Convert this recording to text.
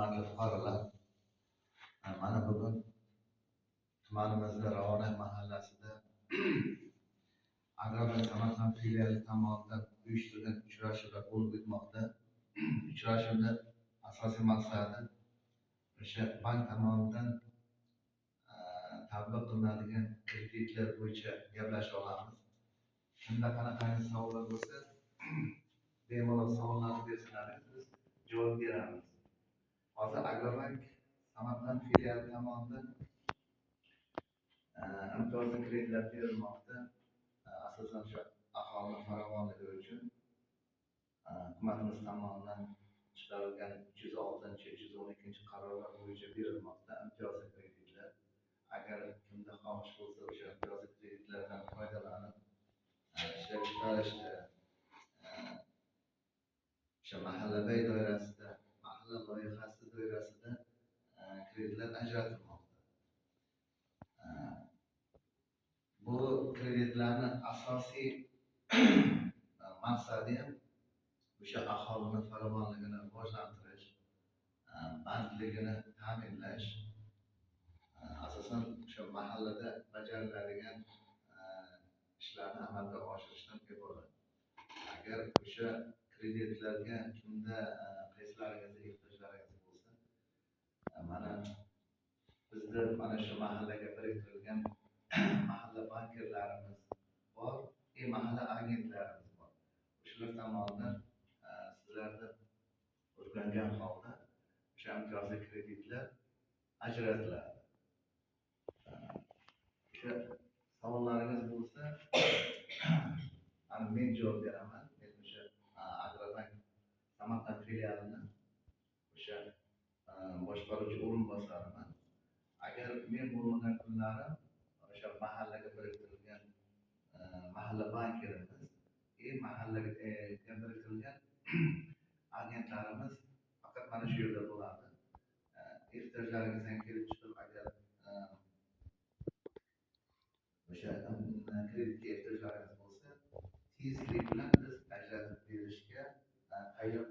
hurmatli fuqarolar, mana bugun tumanimizda Ravonay mahallasida Agrobank Samarqand filiali tomonidan uyushtirilgan uchrashuvlar bo'lib o'tmoqda. Uchrashuvda asosiy maqsadi o'sha bank tomonidan tatbiq qilinadigan kreditlar bo'yicha gaplashib olamiz. Kimda qanaqangi savollar bo'lsa, bemalol savollarni bersinlar, biz javob beramiz. Hozir Agrobank Samarqand filiali tomonidan imtiyozli kreditlar berilmoqda. Asosan shu aholi farovonligi uchun hukumatimiz tomonidan chiqarilgan 306-312 qarorlar bo'yicha berilmoqda imtiyozli kreditlar. Agar kimda xohish bo'lsa, o'sha imtiyozli kreditlardan foydalanib ishlab chiqarishda o'sha mahallabay doirasida, mahalla loyihasi doirasida kreditlar ajratilmoqda. Bu kreditlarni asosiy maqsadi ham o'sha aholini farovonligini rivojlantirish, bandligini ta'minlash, asosan o'sha mahallada bajariladigan ishlarni amalga oshirishdan iborat. Agar o'sha kreditlarga kimda qaysilaringizda ehtiyojlaringiz bo'lsa, mana bizda mana shu mahallaga biriktirilgan mahalla bankirlarimiz bor, mahalla agentlarimiz bor. Shular tomonidan sizlarda o'rgangan holda o'sha imtiyozli kreditlar ajratiladi. O'sha savollaringiz bo'lsa, men javob beraman. Men o'sha Agrobank Samarqand filialini o'sha boshqaruvchi o'rinbosariman. Agar men bo'lmagan kunlarim o'sha mahallaga biriktirilgan mahalla bankirimiz, mahallaga biriktirilgan agentlarimiz faqat mana shu yerda bo'ladi. Ehtiyojlaringizdan kelib chiqib, agar o'sha kreditga ehtiyojlaringiz bo'lsa, tezlik bilan biz ajratib berishga tayyor